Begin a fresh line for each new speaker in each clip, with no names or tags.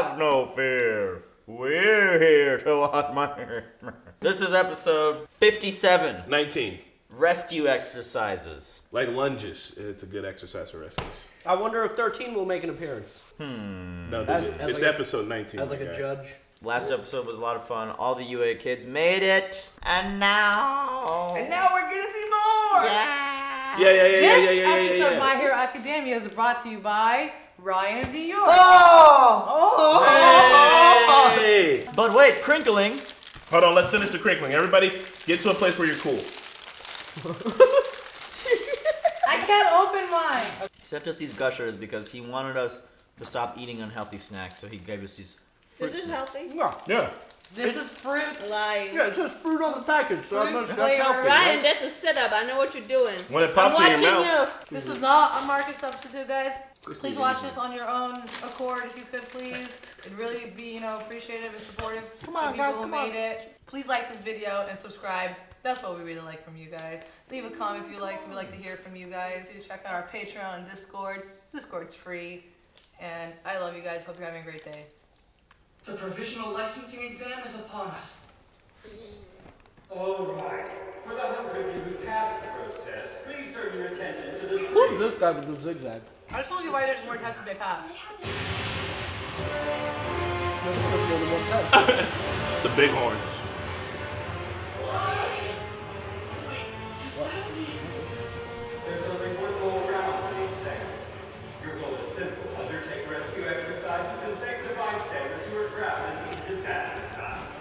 Have no fear. We're here to watch my... This is episode 57.
19.
Rescue exercises.
Like lunges. It's a good exercise for rescues.
I wonder if 13 will make an appearance.
No,
As
it's
like
episode 19.
As like a judge.
Last episode was a lot of fun. All the UA kids made it. And now we're gonna see more! Yeah!
This episode of My Hero Academia is brought to you by Ryan of New York.
Oh!
Hey!
But wait, crinkling.
Hold on, let's finish the crinkling. Everybody, get to a place where you're cool.
I can't open mine.
He sent us these gushers because he wanted us to stop eating unhealthy snacks, so he gave us these fruit
This is
snacks.
healthy.
Yeah.
This is fruit.
Lying.
Yeah, it says fruit on the package, so
Fruit
that's
flavor.
healthy.
Ryan,
Right?
that's a setup. I know what you're doing.
When it
I'm
pops in
watching
your mouth.
you.
This is not a market substitute, guys. Please watch this on your own accord if you could, please. It'd really be, appreciative and supportive.
Come on,
to
guys,
people who
come on.
made it. Please like this video and subscribe. That's what we really like from you guys. Leave a comment if you liked. We'd like to hear from you guys. You check out our Patreon and Discord. Discord's free. And I love you guys. Hope you're having a great day.
The provisional licensing exam is upon us. All right. For the 100 of you who passed the first test, please turn your attention to the
Who's this guy with the zigzag?
I just told you why there's more tests if they pass.
That's the only one test.
The big horns.
There's only one more round for the exam. Your goal is simple. Undertake rescue exercises and save the bystanders who are trapped in these disaster times.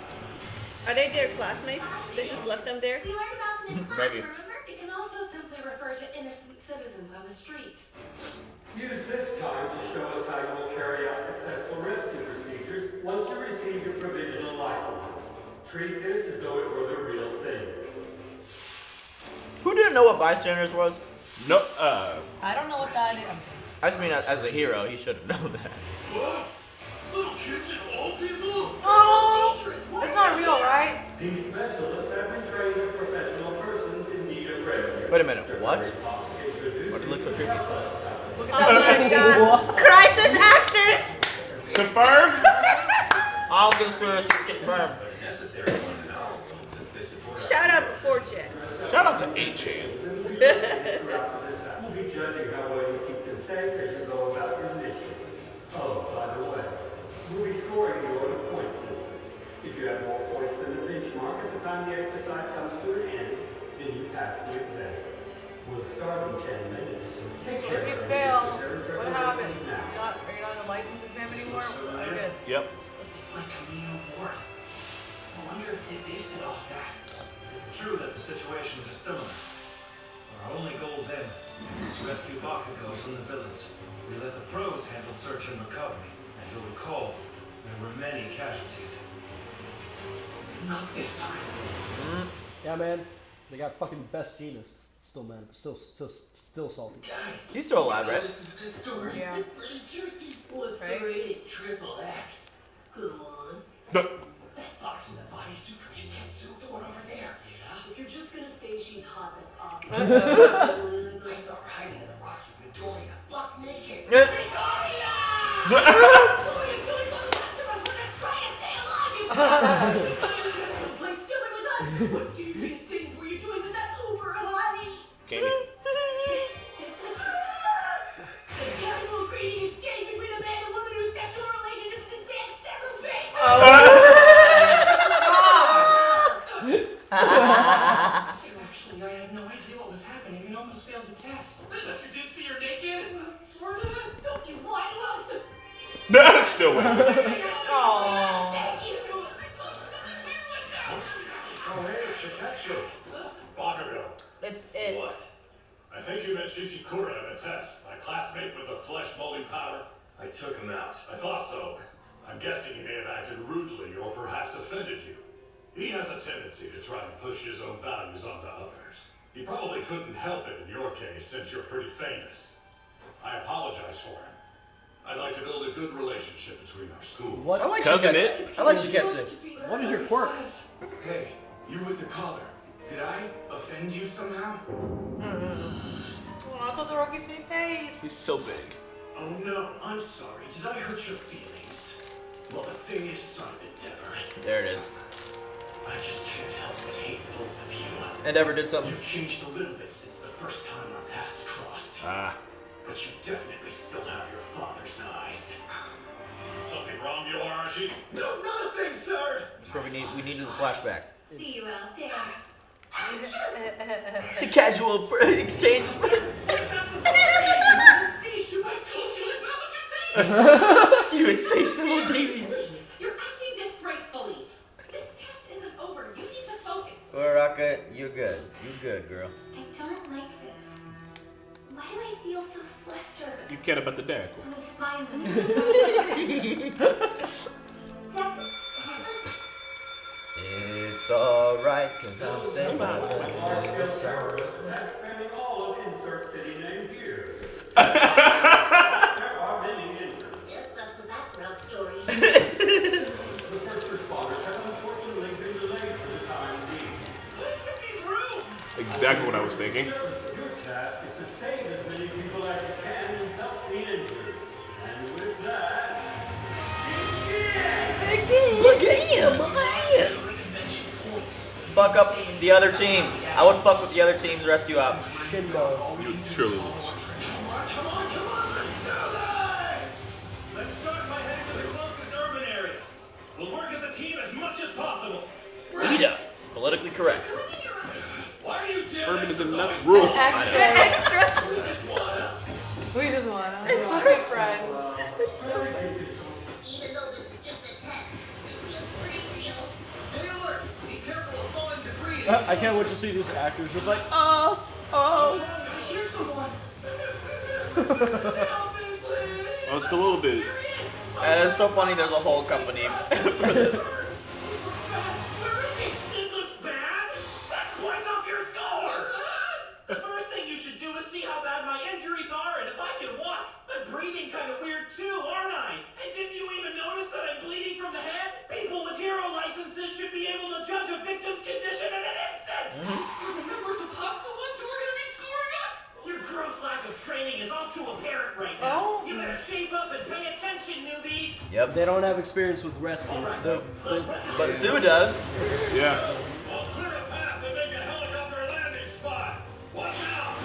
Are they their classmates? They just left them there?
We learned about them in class,
Maybe.
remember? It can also simply refer to innocent citizens on the street.
Use this time to show us how you will carry out successful rescue procedures once you receive your provisional licenses. Treat this as though it were the real thing.
Who didn't know what bystanders was?
No,
I don't know what that is.
I just mean as a hero, he should have known that.
Little kids and old people?
Oh, it's not real, right?
These specialists have been trained as professional persons in need of rescue.
Wait a minute, what?
Introduce
What, it looks so creepy.
Look at
Oh
that.
my god. Crisis actors!
confirmed?
All conspiracies confirmed.
Shout out to 4chan.
Shout out to 8chan.
We'll be judging how well you keep them safe as you go about your mission. Oh, by the way, we'll be scoring you on a point system. If you have more points than the benchmark at the time the exercise comes to an end, then you pass the exam. We'll start in 10 minutes. Take care
If you
of any
fail,
necessary
what
preparations
happens?
now.
Are you not in the license exam anymore? Okay.
Yep.
It's like Camino War. I wonder if they based it off that.
It's true that the situations are similar. Our only goal then is to rescue Bakugo from the villains. We let the pros handle search and recovery. And you'll recall, there were many casualties.
Not this time.
Yeah, man. They got fucking best genus. Still mad. Still salty.
Guys,
He's still alive, right?
listen to this story.
Yeah.
It's pretty juicy. What's
Right?
the rated triple X? Come on.
The-
That fox in the bodysuit from Shinkansu, the one over there. Yeah? If you're just gonna say she's hot, that's obvious. I saw her hiding in the rocks with Midoriya, buck naked. Midoriya! What are you doing, motherfucker? I'm gonna try to stay alive, you bastard! Play stupid with us! What deviant things were you doing with that Uber Hottie?
Candy.
The casual greeting exchange between a man and woman whose sexual relationship is advanced several feet. Actually, I had no idea what was happening and almost failed the test. But you did see her naked? Swear to God, don't you lie to us!
Still waiting.
Thank you!
Oh, hey, Chikatsu. Bakugo.
It's it.
What? I think you met Shishikura in a test. My classmate with the flesh-molding powder. I took him out. I thought so. I'm guessing he may have acted rudely or perhaps offended you. He has a tendency to try and push his own values onto others. He probably couldn't help it in your case since you're pretty famous. I apologize for him. I'd like to build a good relationship between our schools.
What?
I like
Cousin
Shiketsu.
it?
I like Shiketsu.
What is your quirk?
Hey, you with the collar. Did I offend you somehow?
Oh, I told the Rocky sweet face.
He's so big.
Oh no, I'm sorry. Did I hurt your feelings? Well, the thing is, son of Endeavor,
There it is.
I just can't help but hate both of you.
Endeavor did something.
You've changed a little bit since the first time our paths crossed. But you definitely still have your father's eyes. Something wrong, Yoarashi? No, nothing, sir!
That's where we needed the flashback.
See you out there.
Casual exchange.
I told you it's not what you think!
You insatiable demon.
You're acting disgracefully. This test isn't over. You need to focus.
Orca, you're good. You're good, girl.
I don't like this. Why do I feel so flustered?
You care about the dad.
I was fine when
It's alright, cause I'm saying
Our skill terrorists attack spanning all of Insert City named here. There are many injured.
Yes, that's a background story.
The first responders have unfortunately been delayed for the time being.
What's with these rooms?
Exactly what I was thinking.
Your task is to save as many people as you can and help the injured. And with that,
Look at him! Fuck up the other teams. I would fuck with the other team's rescue op.
Shinbo.
You truly lose.
Come on, let's do this! Let's start by heading to the closest urban area. We'll work as a team as much as possible.
Leader. Politically correct.
Why are you doing
Urban is a nuts
exercise?
rule.
Extra.
We just wanna.
We just want to. We're good friends.
Even though this is just a test, it feels pretty real.
Stay alert. Be careful of falling debris.
I can't wait to see these actors just like,
I hear someone. Help me, please.
Oh, it's a little bit.
And it's so funny there's a whole company for this.
Where is he?
This looks bad. That's points off your score. The first thing you should do is see how bad my injuries are and if I can walk. I'm breathing kind of weird too, aren't I? And didn't you even notice that I'm bleeding from the head? People with hero licenses should be able to judge a victim's condition in an instant. Are the members of Huck the ones who are going to be scoring us? Your gross lack of training is all too apparent right now. You better shape up and pay attention, newbies.
Yep.
they don't have experience with rescue.
But Sue does.
Yeah.
I'll clear a path and make a helicopter landing spot. Watch out!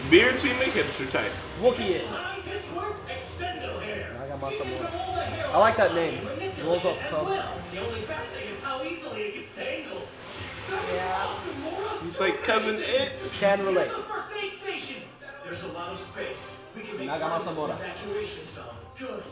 Beard teammate hipster type.
Wookie it.
High fist work, extendo hair.
I got my some more.
All the hair
I like that name.
manipulate
Rolls off the
at
tongue.
will. The only bad thing is how easily it gets tangled.
He's like cousin it.
Can relate.
Here's the first aid station. There's a lot of space. We can make
I got my
part of this
Samora.
evacuation zone. Good.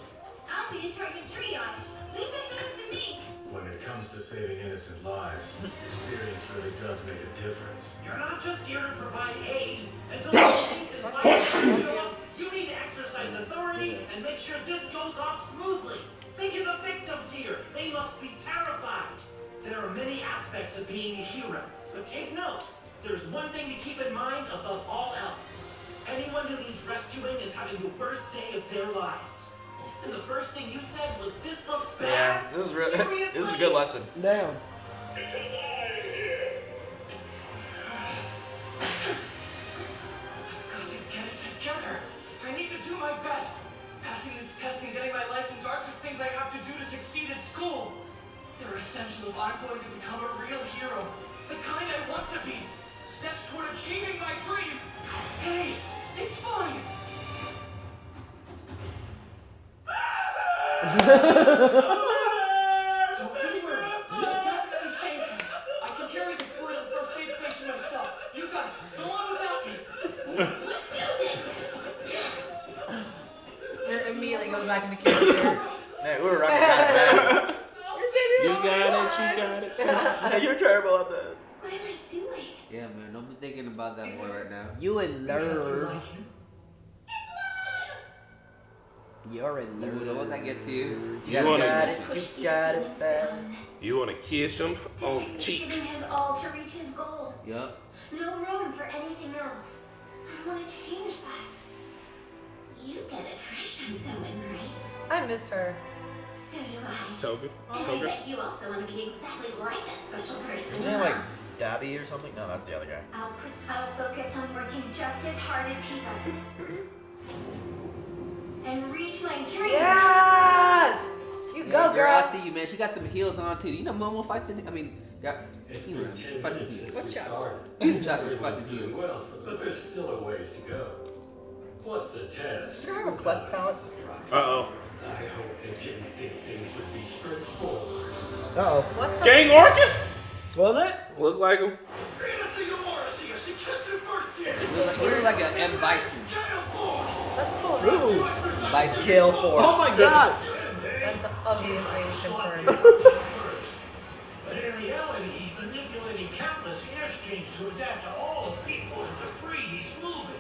I'll be in charge of triage. Leave this one to me.
When it comes to saving innocent lives, experience really does make a difference. You're not just here to provide aid. Until the police and fighters show up, you need to exercise authority and make sure this goes off smoothly. Think of the victims here. They must be terrified. There are many aspects of being a hero, but take note. There's one thing to keep in mind above all else. Anyone who needs rescuing is having the worst day of their lives. And the first thing you said was, "This looks bad."
Yeah, this is this is a good lesson.
Damn.
It's alive here. I've got to get it together. I need to do my best. Passing this test and getting my license aren't just things I have to do to succeed at school. They're essential if I'm going to become a real hero. The kind I want to be. Steps toward achieving my dream. Hey, it's fine. Don't be worried. You'll definitely save him. I can carry this boy to the first aid station myself. You guys, go on without me. Let's do this.
It immediately goes back into character.
Man, we were rocking that
You got it.
bad. You're terrible at that.
What am I doing?
Yeah, man, don't be thinking about that boy right now.
You in love. You're in
Ooh, don't let
love.
that get to you.
You
You
wanna-
got it. You got it bad.
You wanna kiss him on
He's
cheek?
giving his all to reach his goal.
Yup.
No room for anything else. I don't want to change that. You got a crush on someone, right?
I miss her.
So do I.
Toga.
And I
Toga.
bet you also want to be exactly like that special person.
Isn't it like Dabby or something? No, that's the other guy.
I'll focus on working just as hard as he does. And reach my dream.
Yeah! Go,
I
girl.
see you, man. She got them heels on too. You know, Momo fights in. I mean, yeah,
It's
you know,
been
she
10
fights in
minutes
heels.
since we started.
Chocolate fights in
Doing
heels.
well, but there's still a ways to go. What's the test?
Does this guy have a cleft palate?
Uh-oh.
I hope they didn't think things would be straightforward.
Uh-oh.
What the?
Gang Orca?
What was it?
Look like him.
We look like an M. Bison.
That's cool.
Ooh.
Bison.
Kill force.
Oh my god.
That's the ugliest thing confirmed.
But in reality, he's manipulating countless airstreams to adapt to all the people and debris he's moving.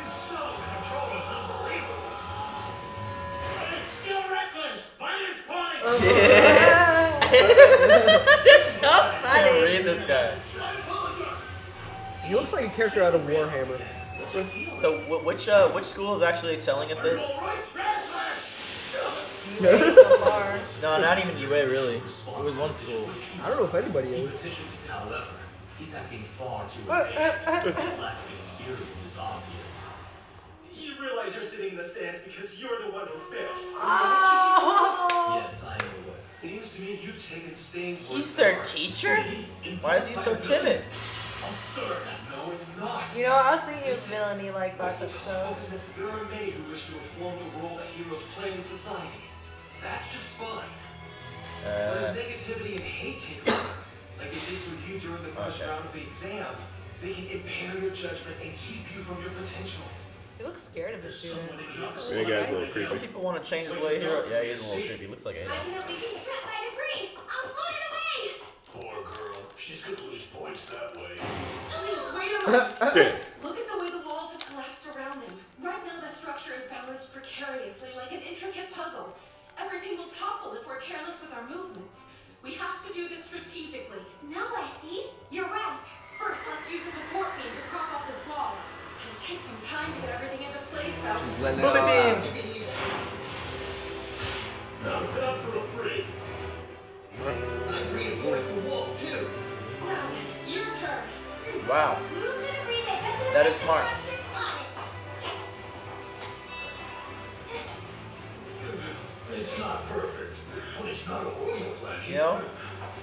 His self-control is unbelievable. But it's still reckless. Minus points.
That's so
I can't
funny.
read this guy.
He looks like a character out of Warhammer.
So which school is actually excelling at this?
You wait so far.
No, not even UA really. It was one school.
I don't know if anybody is.
However, he's acting far too impatient. His lack of experience is obvious.
You realize you're sitting in the stands because you're the one who failed.
Yes, I am aware. Seems to me you've taken Stain's word
He's
for
their
it.
teacher? Why is he so timid?
Absurd. No, it's not.
You know, I was thinking of villainy like last episode.
There are many who wish to reform the role that heroes play in society. That's just fine. But if negativity and hate take over, like they did for you during the first round of the exam, they can impair your judgment and keep you from your potential.
He looks scared of this student.
That guy's a little
Some
creepy.
people want to change the way hero. Yeah, he is a little creepy. He looks like
I
Ada.
can help you get trapped by debris. I'll float it away.
Poor girl. She's gonna lose points that way.
Please, wait a minute.
Damn.
Look at the way the walls have collapsed around him. Right now, the structure is balanced precariously like an intricate puzzle. Everything will topple if we're careless with our movements. We have to do this strategically. Now I see. You're right. First, let's use a support beam to prop up this wall. It'll take some time to get everything into place, though.
She's letting it
Booby
all
beam.
out.
Now stop for a break.
I've reinforced the wall too.
Now then, your turn.
Wow.
Move the debris that doesn't
That is
affect
smart.
the structure on it.
It's not perfect, but it's not a horrible plan either.
You know,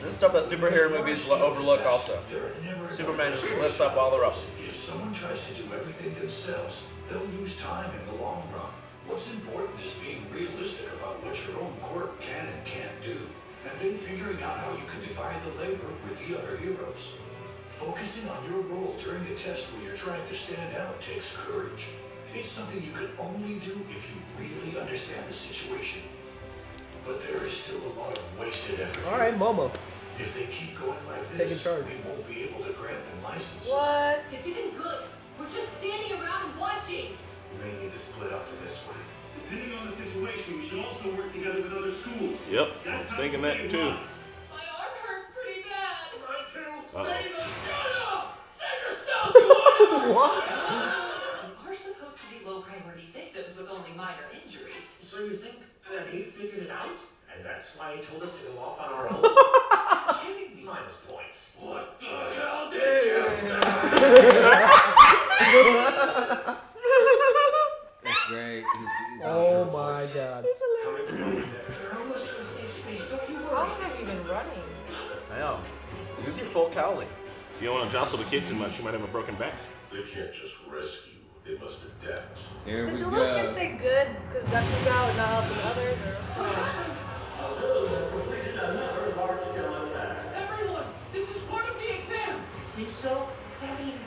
this is stuff that superhero movies overlook also.
There are never enough
Superman just
resources.
lifts up while they're up.
If someone tries to do everything themselves, they'll lose time in the long run. What's important is being realistic about what your own quirk can and can't do, and then figuring out how you can divide the labor with the other heroes. Focusing on your role during a test when you're trying to stand out takes courage. It's something you can only do if you really understand the situation. But there is still a lot of wasted effort.
All right, Momo.
If they keep going like
Taking
this,
charge.
we won't be able to grant them licenses.
What?
This isn't good. We're just standing around and watching.
We may need to split up for this one. Depending on the situation, we should also work together with other schools.
Yep, I was thinking that too.
My arm hurts pretty bad.
Mine too.
Save
us!
Shut up! Save yourself, you
What?
We are supposed to be low priority victims with only minor injuries.
So you think that he figured it out? And that's why he told us to go off on our own? Kidding me. Minus points. What the hell did you
That's great. He's
Oh my god.
Coming from over there. They're almost in a safe space, don't you
How
worry.
long have you been running?
I know. Use your full cowling.
You don't want to jostle the kid too much. You might have a broken back.
They can't just rescue. They must adapt.
Here
Did
we
the little kid
go.
say good because Ducky's out and not helping others? Or what's going on?
Although has completed another large-scale attack.
Everyone, this is part of the exam.
Think so?
That means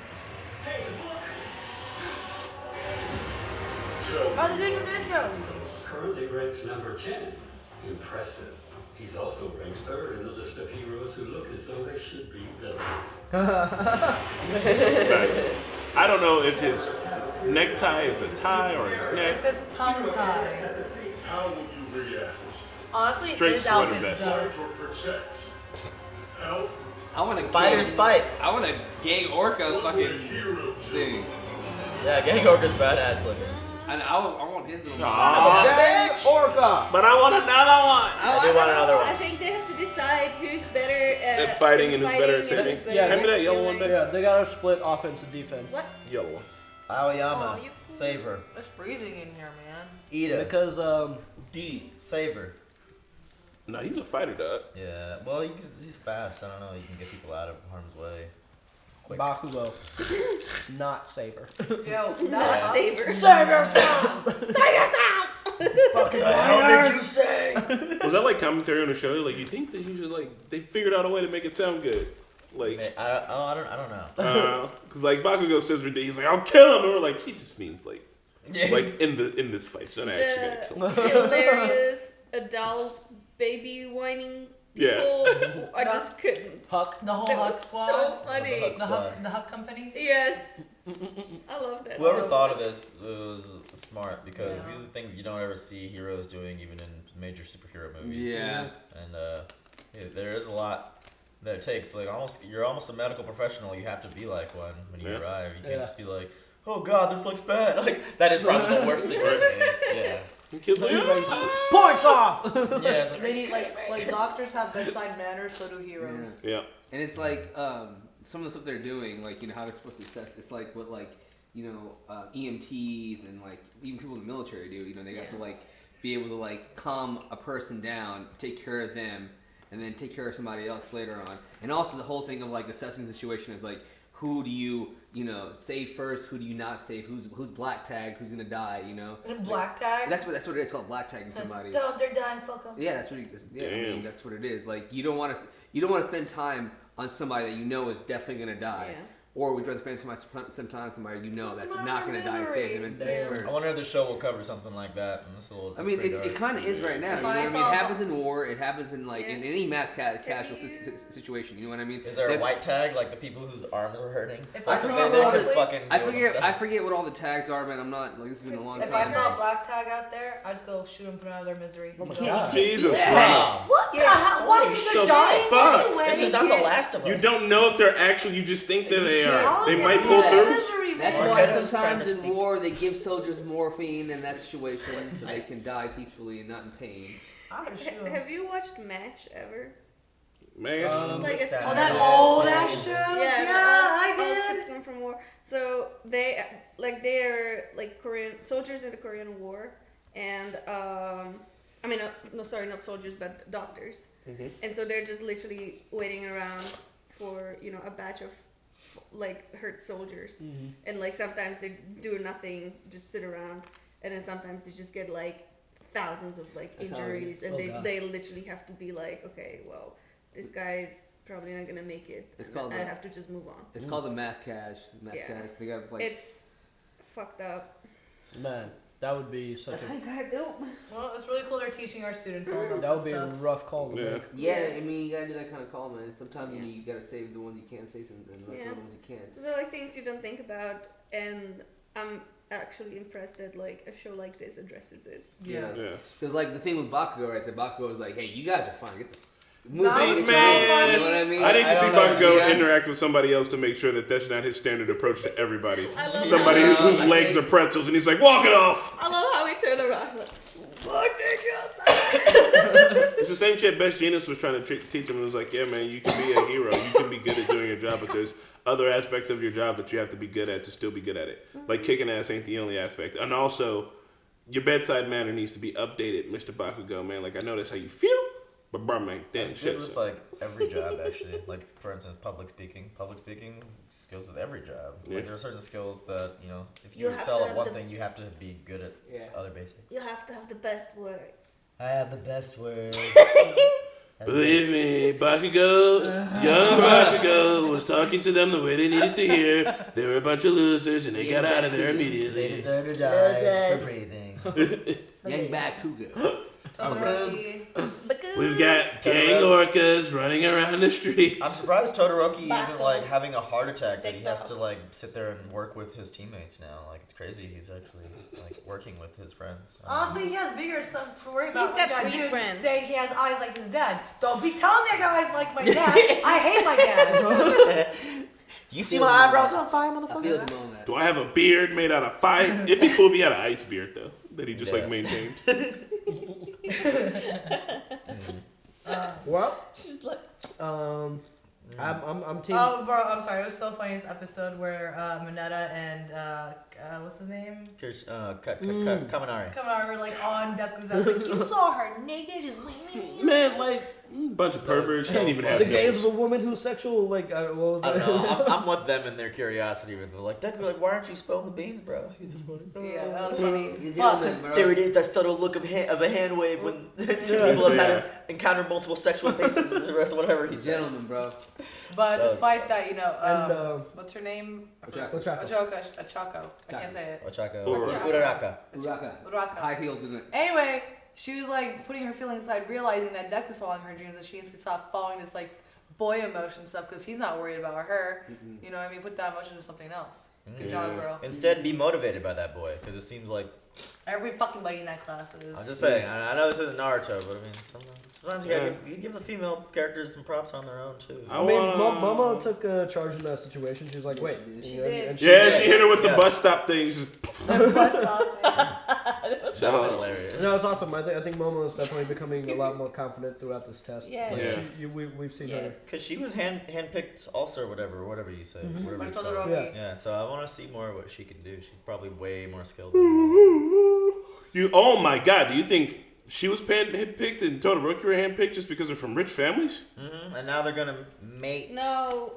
Hey, look!
Oh, the dude from Metro.
Currently ranked number 10. Impressive. He's also ranked third in the list of heroes who look as though they should be villains.
Nice. I don't know if his necktie is a tie or his
It
neck.
says tongue tie.
How will you react?
Honestly,
Straight
his
sweater
outfit's
vest.
dope.
Fight or protect? Help?
I want to
Fighters fight.
I want a gay orca
What
fucking
would a hero do?
thing.
Yeah, Gang Orca's badass looking.
And I want his little.
Gang Orca!
But I want another one.
I do want another
I
one.
think they have to decide who's better
At fighting and who's better at saving.
Yeah,
Hand me that yellow one back.
Yeah, they gotta split offense and defense.
What?
Yellow one.
Aoyama.
Oh, you-
Save her.
It's freezing in here, man.
Ida.
Because,
D.
Save her.
No, he's a fighter, dog.
Yeah, well, he's fast. I don't know. You can get people out of harm's way. Quick.
Bakugo. Not Saber.
Yo,
Not Saber.
Save yourself!
Save yourself!
Fucking hell did you say?
Was that like commentary on the show? Like, you think that he should like they figured out a way to make it sound good? Like,
I don't know.
Because like Bakugo says, he's like, I'll kill him, or like he just means like,
Yeah.
like in this fight, so not actually gonna kill him.
Hilarious adult baby whining people. I just couldn't.
Huck.
The whole
That
Huck
was
squad.
so funny.
The Huck
The Huck company.
Yes. I love that.
Whoever thought of this was smart because
Yeah.
these are things you don't ever see heroes doing, even in major superhero movies.
Yeah.
And there is a lot that it takes. Like you're almost a medical professional. You have to be like one when you arrive. You can't just be like, oh God, this looks bad. Like that is probably the worst thing to say. Yeah.
Kids like,
Points off!
Yeah, it's like,
They need like doctors have bedside manners, so do heroes.
yeah.
And it's like some of the stuff they're doing, like how they're supposed to assess. It's like what EMTs and like even people in the military do. They have to like be able to like calm a person down, take care of them, and then take care of somebody else later on. And also the whole thing of like assessing the situation is like who do you save first? Who do you not save? Who's black tagged? Who's gonna die?
Black tag.
That's what it is called, black tagging somebody.
Don't, they're dying. Fuck them.
Yeah, that's what. That's what it is. Like you don't want to spend time on somebody that you know is definitely gonna die.
Yeah.
Or would you rather spend some time on somebody you know that's not gonna die and save them and save first.
I wonder if the show will cover something like that.
I mean, it kind of is right now. You know what I mean? It happens in war. It happens in like in any mass casual situation. You know what I mean?
Is there a white tag like the people whose arms are hurting?
If I
forget what all the tags are, man. I'm not like this has been a long time.
If I saw a black tag out there, I'd just go shoot them, put them out of their misery.
Jesus
Christ.
What the hell? Why are you dying
fuck?
anyway?
This is not The Last of Us.
You don't know if they're actually. You just think that they are. They might pull through.
That's why sometimes in war they give soldiers morphine in that situation so they can die peacefully and not in pain.
Have you watched Match ever?
Man,
It's like
that old ass show.
Yeah,
I did.
From war. So they're like Korean soldiers in the Korean War, and not soldiers, but doctors.
Mm-hmm.
And so they're just literally waiting around for a batch of like hurt soldiers, and like sometimes they do nothing, just sit around, and then sometimes they just get like thousands of like injuries, and they literally have to be like, okay, well, this guy's probably not gonna make it. I have to just move on.
It's called the mass cash. They got like
it's fucked up.
Man, that would be such
that's how you gotta do.
Well, it's really cool they're teaching our students all about
that would
this
be
stuff.
a rough call to make.
Yeah, I mean, you gotta do that kind of call, man. Sometimes you gotta save the ones you can't save and let the ones you can't.
Those are like things you don't think about, and I'm actually impressed that like a show like this addresses it.
Yeah.
Because like the thing with Bakugo, right? So Bakugo is like, hey, you guys are fine. Get the
See, man,
you know what I mean?
I need to see Bakugo interact with somebody else to make sure that that's not his standard approach to everybody. Somebody whose legs are pretzels, and he's like, walk it off.
I love how he turned around like, what did you say?
It's the same shit Best Genius was trying to teach him. It was like, yeah, man, you can be a hero. You can be good at doing your job, but there's other aspects of your job that you have to be good at to still be good at it. Like kicking ass ain't the only aspect. And also, your bedside manner needs to be updated, Mr. Bakugo, man. Like, I know that's how you feel. But bro, man, damn
That's
shit.
good with like every job actually. Like for instance, public speaking just goes with every job.
Yeah.
Like there are certain skills that if
You
you
have
excel
to
at
have
one
the-
thing, you have to be good at other basics.
You have to have the best words.
I have the best words.
Believe me, Bakugo, young Bakugo was talking to them the way they needed to hear. They were a bunch of losers and they got out of there
They
immediately.
deserve to die for breathing.
Young Bakugo.
We've got gang orcas running around the streets.
I'm surprised Todoroki isn't like having a heart attack that he has to like sit there and work with his teammates now. Like it's crazy. He's actually like working with his friends.
Honestly, he has bigger stuff to worry about.
He's got
Like that
three
dude
friends.
saying he has eyes like his dad. Don't be telling me I got eyes like my dad. I hate my dad.
Do you see my eyebrows on fire,
I feel
motherfucker?
him on that.
Do I have a beard made out of fire? It'd be cool if he had an ice beard though, that he just like maintained.
Well,
She's like,
I'm team.
Oh, bro, I'm sorry. It was so funny. This episode where Mineta and what's his name?
Kaminari.
Were like on Deku's house. Like, you saw her naked, just leaning.
Man, like bunch of perverts. She didn't even have
the gaze of a woman who's sexual. Like what was
I
it?
don't know. I'm with them in their curiosity. They're like, Deku, like, why aren't you spilling the beans, bro? He's just like,
Yeah, that was funny.
there it is. That subtle look of a hand wave when two people have had to encounter multiple sexual faces and the rest of whatever he said.
Gentlemen, bro.
But
That
despite that, you know,
and,
what's her name?
Ochako.
Achako. I can't say it.
Uraraka.
Uraka.
High heels in it.
Anyway, she was like putting her feelings aside, realizing that Deku's following her dreams, that she needs to stop following this like boy emotion stuff because he's not worried about her. You know what I mean? Put that emotion to something else. Good job, girl.
Instead, be motivated by that boy because it seems like
every fucking buddy in that class is.
I'm just saying. I know this isn't Naruto, but I mean, sometimes you give the female characters some props on their own too.
I mean, Momo took charge in that situation. She was like, "Wait."
She did.
And
she hit her with the bus stop things.
That was hilarious.
No, it's awesome. I think Momo is definitely becoming a lot more confident throughout this test.
Yeah.
We've seen her.
Because she was handpicked also, or whatever you say. Whatever it's called. Yeah, so I want to see more of what she can do. She's probably way more skilled than me.
Oh my god, do you think she was handpicked and Todoroki were handpicked just because they're from rich families?
And now they're going to mate.
No.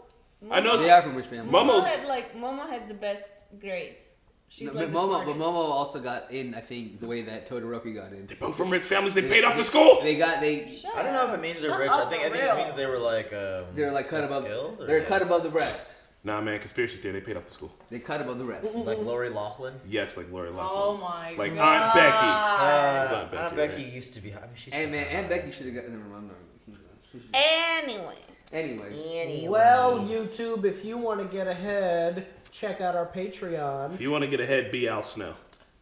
I know
they are from rich families.
Momo had the best grades. She's
but Momo also got in. I think the way that Todoroki got in.
They're both from rich families. They paid off the school.
I
don't know if it means they're rich. I think it means they were like.
They're like cut above.
Skilled,
they're cut above the rest.
Nah, man, conspiracy theory. They paid off the school.
They cut above the rest.
Like Lori Loughlin.
Yes, like Lori Loughlin.
Oh my
like
god.
Aunt Becky.
Aunt Becky used to be. I mean, she's.
Hey man, Aunt Becky should have gotten. Never mind.
Anyway.
Well, YouTube, if you want to get ahead, check out our Patreon.
If you want to get ahead, be Al Snow.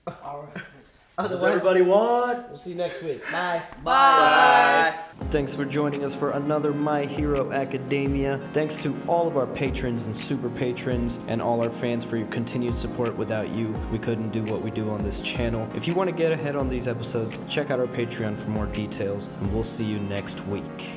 What does everybody want?
We'll see you next week. Bye.
Bye.
Thanks for joining us for another My Hero Academia. Thanks to all of our patrons and super patrons and all our fans for your continued support. Without you, we couldn't do what we do on this channel. If you want to get ahead on these episodes, check out our Patreon for more details, and we'll see you next week.